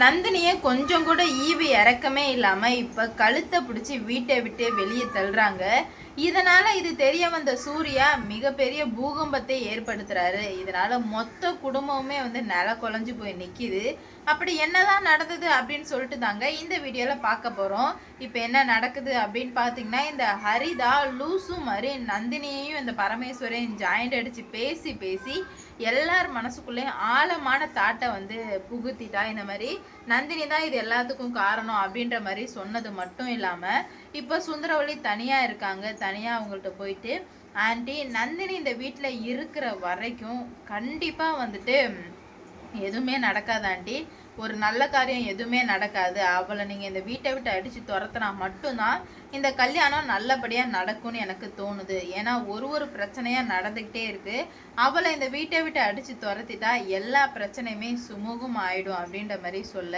நந்தினியை கொஞ்சம் கூட ஈவு இறக்கமே இல்லாம இப்ப கழுத்தை பிடிச்சி வீட்டை விட்டு வெளியே தள்ளுறாங்க. இதனால இது தெரிய வந்த சூர்யா மிகப்பெரிய பூகம்பத்தை ஏற்படுத்துறாரு. இதனால மொத்த குடும்பமுமே நில குலைஞ்சு போய் நிக்குது. அப்படி என்னதான் நடந்தது அப்படின்னு சொல்லிட்டு தாங்க இந்த வீடியோல பார்க்க போறோம். இப்ப என்ன நடக்குது அப்படின்னு பாத்தீங்கன்னா, இந்த ஹரிதா லூசு மாதிரி நந்தினியையும் இந்த பரமேஸ்வரையும் ஜாயிண்ட் அடிச்சு பேசி பேசி எல்லார் மனசுக்குள்ளேயும் ஆழமான தாட்டை புகுத்திட்டா. இந்த மாதிரி நந்தினி தான் இது எல்லாத்துக்கும் காரணம் அப்படின்ற மாதிரி சொன்னது மட்டும் இல்லாமல் இப்போ சுந்தரவள்ளி தனியாக இருக்காங்க. தனியாக அவங்கள்ட்ட போயிட்டு, ஆண்டி நந்தினி இந்த வீட்டில் இருக்கிற வரைக்கும் கண்டிப்பாக எதுவுமே நடக்காது ஆண்டி, ஒரு நல்ல காரியம் எதுவுமே நடக்காது. அவளை நீங்கள் இந்த வீட்டை விட்டு அடித்து துரத்துனா மட்டும்தான் இந்த கல்யாணம் நல்லபடியாக நடக்கும்னு எனக்கு தோணுது. ஏன்னா ஒரு பிரச்சனையாக நடந்துக்கிட்டே இருக்குது. அவளை இந்த வீட்டை விட்டு அடித்து துரத்திட்டா எல்லா பிரச்சனையுமே சுமூகம் ஆயிடும் அப்படின்ற மாதிரி சொல்ல,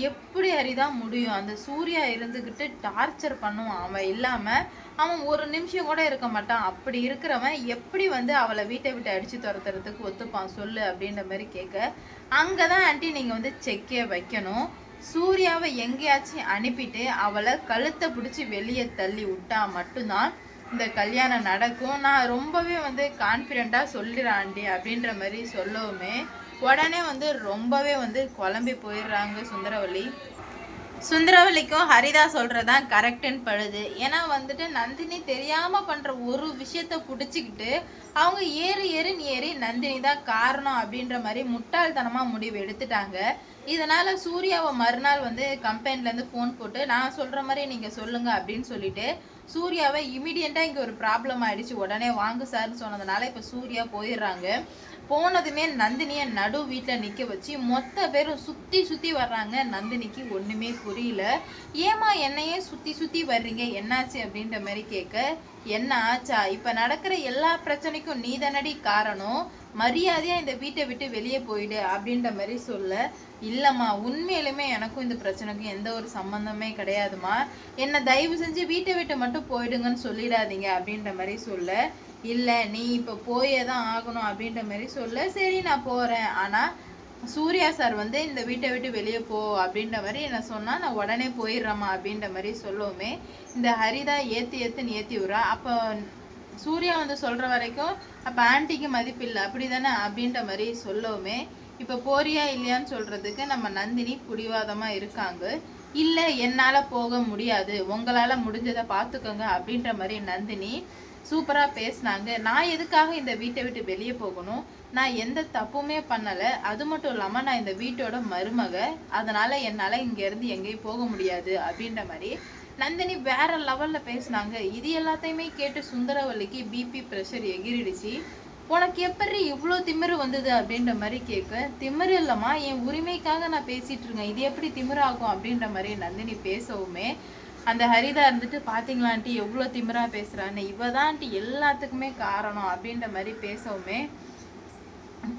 எப்படி அறிதான் முடியும்? அந்த சூர்யா இருந்துக்கிட்டு டார்ச்சர் பண்ணுவான். அவன் இல்லாமல் அவன் ஒரு நிமிஷம் கூட இருக்க மாட்டான். அப்படி இருக்கிறவன் எப்படி அவளை வீட்டை விட்டு அடித்து துரத்துறதுக்கு ஒத்துப்பான் சொல்லு அப்படின்ற மாதிரி கேட்க, அங்கே தான் ஆண்டி நீங்கள் செக்கே வைக்கணும். சூர்யாவை எங்கேயாச்சும் அனுப்பிட்டு அவளை கழுத்தை பிடிச்சி வெளியே தள்ளி விட்டா மட்டும்தான் இந்த கல்யாணம் நடக்கும். நான் ரொம்பவே கான்ஃபிடெண்ட்டாக சொல்லிடுறேன் ஆண்டி அப்படின்ற மாதிரி சொல்லவுமே உடனே ரொம்பவே குழம்பி போயிடுறாங்க சுந்தரவள்ளி. சுந்தரவல்லிக்கும் ஹரிதா சொல்கிறதான் கரெக்டுன்னு படுது. ஏன்னா நந்தினி தெரியாமல் பண்ணுற ஒரு விஷயத்த பிடிச்சிக்கிட்டு அவங்க ஏறி நந்தினி தான் காரணம் அப்படின்ற மாதிரி முட்டாள்தனமாக முடிவு எடுத்துட்டாங்க. இதனால் சூர்யாவை மறுநாள் கம்பெனிலேருந்து ஃபோன் போட்டு, நான் சொல்கிற மாதிரி நீங்கள் சொல்லுங்கள் அப்படின்னு சொல்லிட்டு சூர்யாவை இமீடியட்டாக இங்கே ஒரு ப்ராப்ளம் ஆகிடுச்சு, உடனே வாங்க சார்னு சொன்னதுனால இப்போ சூர்யா போயிடுறாங்க. போனதுமே நந்தினியை நடு வீட்டில் நிற்க வச்சு மொத்த பேரும் சுற்றி வர்றாங்க. நந்தினிக்கு ஒன்றுமே புரியல. ஏமா என்னையே சுற்றி வர்றீங்க, என்னாச்சு அப்படின்ற மாதிரி கேட்க, என்ன ஆச்சா, இப்போ நடக்கிற எல்லா பிரச்சனைக்கும் நீ தானடி காரணம், மரியாதையாக இந்த வீட்டை விட்டு வெளியே போயிடு அப்படின்ற மாதிரி சொல்ல, இல்லைம்மா உண்மையிலுமே எனக்கும் இந்த பிரச்சனைக்கும் எந்த ஒரு சம்மந்தமே கிடையாதுமா, என்னை தயவு செஞ்சு வீட்டை விட்டு மட்டும் போயிடுங்கன்னு சொல்லிடாதீங்க அப்படின்ற மாதிரி சொல்ல, இல்லை நீ இப்போ போயே தான் ஆகணும் அப்படின்ற மாதிரி சொல்ல, சரி நான் போகிறேன், ஆனால் சூர்யா சார் இந்த வீட்டை விட்டு வெளியே போ அப்படின்ற மாதிரி என்ன சொன்னால் நான் உடனே போயிடுறேம்மா அப்படின்ற மாதிரி சொல்லவுமே இந்த ஹரிதா ஏற்றுன்னு ஏற்றி விட்றா. அப்போ சூர்யா சொல்கிற வரைக்கும் அப்போ ஆன்ட்டிக்கு மதிப்பு இல்லை அப்படி தானே அப்படின்ற மாதிரி சொல்லவுமே இப்போ போறியா இல்லையான்னு சொல்கிறதுக்கு நம்ம நந்தினி பிடிவாதமாக இருக்காங்க. இல்லை என்னால் போக முடியாது, உங்களால் முடிஞ்சதை பார்த்துக்கோங்க அப்படின்ற மாதிரி நந்தினி சூப்பராக பேசினாங்க. நான் எதுக்காக இந்த வீட்டை விட்டு வெளியே போகணும், நான் எந்த தப்புமே பண்ணலை, அது மட்டும் இல்லாமல் நான் இந்த வீட்டோட மருமக, அதனால் என்னால் இங்கேருந்து எங்கேயும் போக முடியாது அப்படின்ற மாதிரி நந்தினி வேற லெவலில் பேசினாங்க. இது எல்லாத்தையுமே கேட்டு சுந்தரவல்லிக்கு பிபி ப்ரெஷர் எகிரிடுச்சு. உனக்கு எப்படி இவ்வளோ திமிரு வந்தது அப்படின்ற மாதிரி கேட்க, திமிரு இல்லைம்மா என் உரிமைக்காக நான் பேசிகிட்டு இருக்கேன், இது எப்படி திமிரு ஆகும் அப்படின்ற மாதிரி நந்தினி பேசவுமே அந்த ஹரிதா பார்த்தீங்களா ஆண்டி எவ்வளோ திமிரா பேசுகிறான்னு, இவ தான் ஆண்டி எல்லாத்துக்குமே காரணம் அப்படின்ற மாதிரி பேசவுமே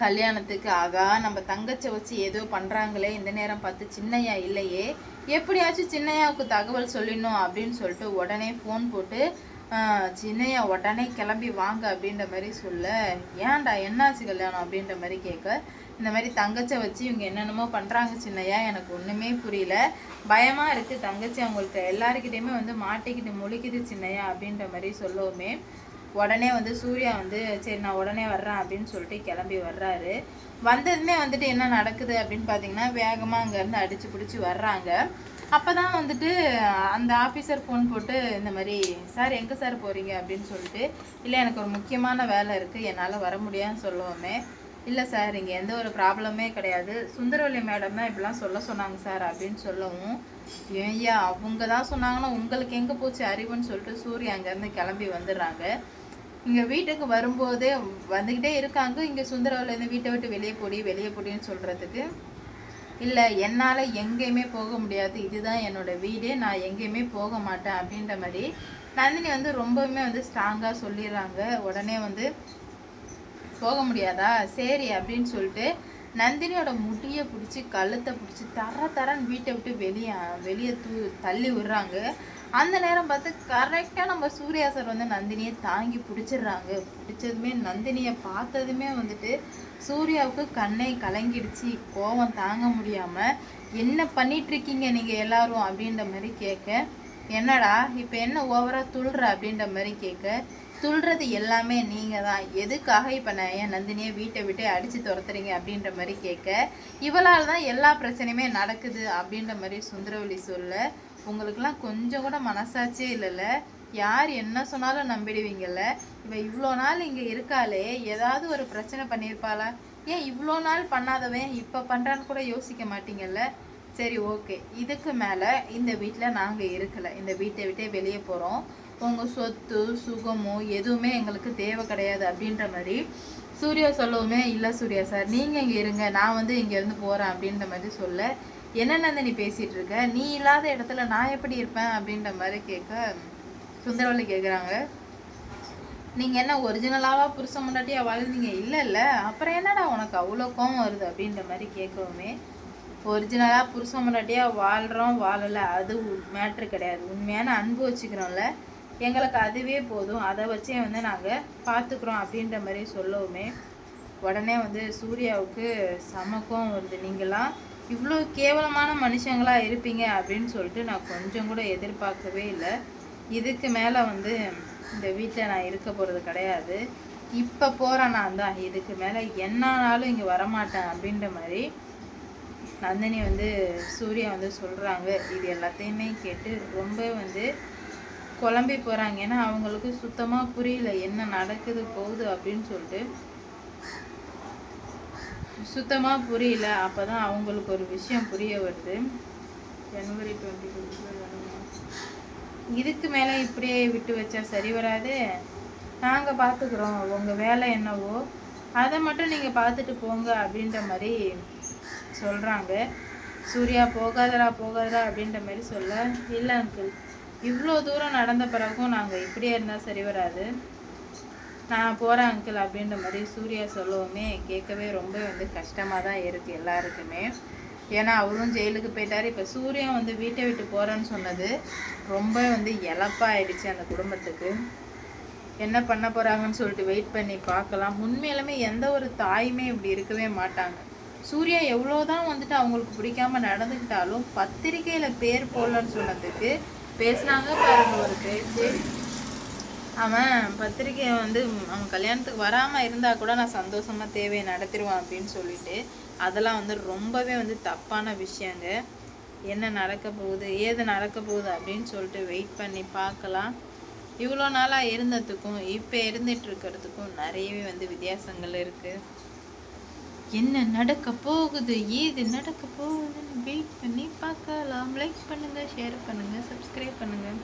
கல்யாணத்துக்கு ஆகா நம்ம தங்கச்சை வச்சு ஏதோ பண்ணுறாங்களே, இந்த நேரம் பார்த்து சின்னையா இல்லையே, எப்படியாச்சும் சின்னையாவுக்கு தகவல் சொல்லிடணும் அப்படின்னு சொல்லிட்டு உடனே ஃபோன் போட்டு, சின்னையா உடனே கிளம்பி வாங்க அப்படின்ற மாதிரி சொல்ல, ஏன்டா என்னாச்சு கல்யாணம் அப்படின்ற மாதிரி கேட்க, இந்த மாதிரி தங்கச்சை வச்சு இவங்க என்னென்னமோ பண்ணுறாங்க சின்னையா, எனக்கு ஒன்றுமே புரியல, பயமாக இருக்குது தங்கச்சி அவங்கள்ட்ட எல்லாருக்கிட்டையுமே மாட்டிக்கிட்டு முழிக்குது சின்னையா அப்படின்ற மாதிரி சொல்லவுமே உடனே சூர்யா சரி நான் உடனே வர்றேன் அப்படின்னு சொல்லிட்டு கிளம்பி வர்றாரு. வந்ததுமே என்ன நடக்குது அப்படின்னு பார்த்தீங்கன்னா, வேகமாக அங்கேருந்து அடித்து பிடிச்சி வர்றாங்க. அப்போ தான் அந்த ஆஃபீஸர் ஃபோன் போட்டு, இந்த மாதிரி சார் எங்கே சார் போகிறீங்க அப்படின்னு சொல்லிட்டு, இல்லை எனக்கு ஒரு முக்கியமான வேலை இருக்குது என்னால் வர முடியாதுன்னு சொல்லுவோமே, இல்லை சார் இங்கே எந்த ஒரு ப்ராப்ளமே கிடையாது, சுந்தரவல்லி மேடம் தான் இப்படிலாம் சொல்ல சொன்னாங்க சார் அப்படின்னு சொல்லவும், ஏய்யா அவங்க தான் சொன்னாங்கன்னா உங்களுக்கு எங்கே போச்சு அறிவுன்னு சொல்லிட்டு சூர்யா அங்கேருந்து கிளம்பி வந்துடுறாங்க. இங்கே வீட்டுக்கு வரும்போதே வந்துக்கிட்டே இருக்காங்க. இங்கே சுந்தரவல்லிருந்து வீட்டை விட்டு வெளியே போடின்னு சொல்கிறதுக்கு, இல்லை என்னால் எங்கேயுமே போக முடியாது, இதுதான் என்னோடய வீடு, நான் எங்கேயுமே போக மாட்டேன் அப்படின்ற மாதிரி நந்தினி ரொம்பவுமே ஸ்ட்ராங்காக சொல்லிடுறாங்க. உடனே போக முடியாதா, சரி அப்படின்னு சொல்லிட்டு நந்தினியோட முடியை பிடிச்சி கழுத்தை பிடிச்சி தரன்னு வீட்டை விட்டு வெளியே தள்ளி விடுறாங்க. அந்த நேரம் பார்த்து கரெக்டாக நம்ம சூர்யா சார் வந்து நந்தினியை தாங்கி பிடிச்சிடுறாங்க. பிடிச்சதுமே நந்தினியை பார்த்ததுமே வந்துட்டு சூர்யாவுக்கு கண்ணை கலங்கிடுச்சு. கோவம் தாங்க முடியாமல், என்ன பண்ணிகிட்ருக்கீங்க நீங்கள் எல்லாரும் அப்படின்ற மாதிரி கேட்க, என்னடா இப்போ என்ன ஓவராக துள்ளுற அப்படின்ற மாதிரி கேட்க, துள்ளுறது எல்லாமே நீங்கள் தான், எதுக்காக இப்போ நான் என் நந்தினியை வீட்டை விட்டு அடித்து துரத்துறீங்க அப்படின்ற மாதிரி கேட்க, இவளால் தான் எல்லா பிரச்சனையுமே நடக்குது அப்படின்ற மாதிரி சுந்தரவல்லி சொல்ல, உங்களுக்கெல்லாம் கொஞ்சம் கூட மனசாட்சியே இல்லைல்ல, யார் என்ன சொன்னாலும் நம்பிடுவீங்கல்ல, இவள் இவ்வளோ நாள் இங்கே இருக்காளே ஏதாவது ஒரு பிரச்சனை பண்ணியிருப்பாளா, ஏன் இவ்வளோ நாள் பண்ணாதவன் இப்போ பண்ணுறான்னு கூட யோசிக்க மாட்டீங்கல்ல. சரி ஓகே, இதுக்கு மேலே இந்த வீட்டில் நாங்கள் இருக்கலை, இந்த வீட்டை விட்டே வெளியே போகிறோம், உங்கள் சொத்து சுகமோ எதுவுமே எங்களுக்கு தேவை கிடையாது அப்படின்ற மாதிரி சூர்யா சொல்லவுமே, இல்லை சூர்யா சார் நீங்கள் இங்கே இருங்க, நான் வந்து இங்கேருந்து போகிறேன் அப்படின்ற மாதிரி சொல்ல, என்னென்ன நீ பேசிகிட்டு இருக்க, நீ இல்லாத இடத்துல நான் எப்படி இருப்பேன் அப்படின்ற மாதிரி கேட்க, சுந்தரவல்லி கேட்குறாங்க, நீங்கள் என்ன ஒரிஜினலாவா புருஷன் முன்னாடியா வாழ்ந்தீங்க, இல்லை அப்புறம் என்னடா உனக்கு அவ்வளோ கோவம் வருது அப்படின்ற மாதிரி கேட்கவுமே, ஒரிஜினலாக புருஷன் முன்னாடியாக வாழ்கிறோம் வாழலை அது மேட்ரு கிடையாது, உண்மையான அன்பு வச்சுக்கிறோம்ல, எங்களுக்கு அதுவே போதும், அதை வச்சே வந்து நாங்கள் பார்த்துக்குறோம் அப்படின்ற மாதிரி சொல்லவுமே, உடனே வந்து சூர்யாவுக்கு சமக்கம் வருது. நீங்களாம் இவ்வளோ கேவலமான மனுஷங்களாக இருப்பீங்க அப்படின்னு சொல்லிட்டு நான் கொஞ்சம் கூட எதிர்பார்க்கவே இல்லை. இதுக்கு மேலே வந்து இந்த வீட்டில் நான் இருக்க போகிறது கிடையாது, இப்போ போகிறேன் நான் தான், இதுக்கு மேலே என்னானாலும் இங்கே வரமாட்டேன் அப்படின்ற மாதிரி நந்தினி வந்து சூர்யா வந்து சொல்கிறாங்க. இது எல்லாத்தையுமே கேட்டு ரொம்ப வந்து குழம்பி போகிறாங்க. ஏன்னா அவங்களுக்கு சுத்தமாக புரியல என்ன நடக்குது போகுது அப்படின்னு சொல்லிட்டு சுத்தமாக புரியல. அப்போ தான் அவங்களுக்கு ஒரு விஷயம் புரிய வருது. ஜனவரி 22 இதுக்கு மேலே இப்படியே விட்டு வச்சா சரி வராது, நாங்கள் பார்த்துக்குறோம், உங்கள் வேலை என்னவோ அதை மட்டும் நீங்கள் பார்த்துட்டு போங்க அப்படின்ற மாதிரி சொல்கிறாங்க. சூர்யா போகாதரா அப்படின்ற மாதிரி சொல்ல, இல்லை அங்கிள், இவ்வளோ தூரம் நடந்த பிறகும் நாங்கள் இப்படியே இருந்தால் சரி வராது, நான் போகிறேன் அங்கிள் அப்படின்ற மாதிரி சூர்யா சொல்லவுமே கேட்கவே ரொம்ப வந்து கஷ்டமாக தான் இருக்குது எல்லாருக்குமே. ஏன்னா அவரும் ஜெயிலுக்கு போயிட்டார். இப்போ சூர்யா வந்து வீட்டை விட்டு போகிறேன்னு சொன்னது ரொம்ப வந்து இழப்பாயிடுச்சு அந்த குடும்பத்துக்கு. என்ன பண்ண போகிறாங்கன்னு சொல்லிட்டு வெயிட் பண்ணி பார்க்கலாம். உண்மையிலுமே எந்த ஒரு தாயுமே இப்படி இருக்கவே மாட்டாங்க. சூர்யா எவ்வளோதான் வந்துட்டு அவங்களுக்கு பிடிக்காம நடந்துக்கிட்டாலும் பத்திரிக்கையில் பேர் போடலன்னு சொன்னதுக்கு பேசினாங்க பாருங்க ஒரு பேச்சு. அவன் பத்திரிக்கையை வந்து அவன் கல்யாணத்துக்கு வராமல் இருந்தால் கூட நான் சந்தோஷமாக தேவையை நடத்திடுவான் அப்படின்னு சொல்லிட்டு அதெல்லாம் வந்து ரொம்பவே வந்து தப்பான விஷயங்க. என்ன நடக்க போகுது ஏது நடக்க போகுது அப்படின்னு சொல்லிட்டு வெயிட் பண்ணி பார்க்கலாம். இவ்வளோ நாளாக இருந்ததுக்கும் இப்போ இருந்துட்டு இருக்கிறதுக்கும் நிறையவே வந்து வித்தியாசங்கள் இருக்குது. என்ன நடக்க போகுது ஏது நடக்க போகுதுன்னு வெயிட் பண்ணி பார்க்கலாம். லைக் பண்ணுங்கள், ஷேர் பண்ணுங்கள், சப்ஸ்கிரைப் பண்ணுங்கள்.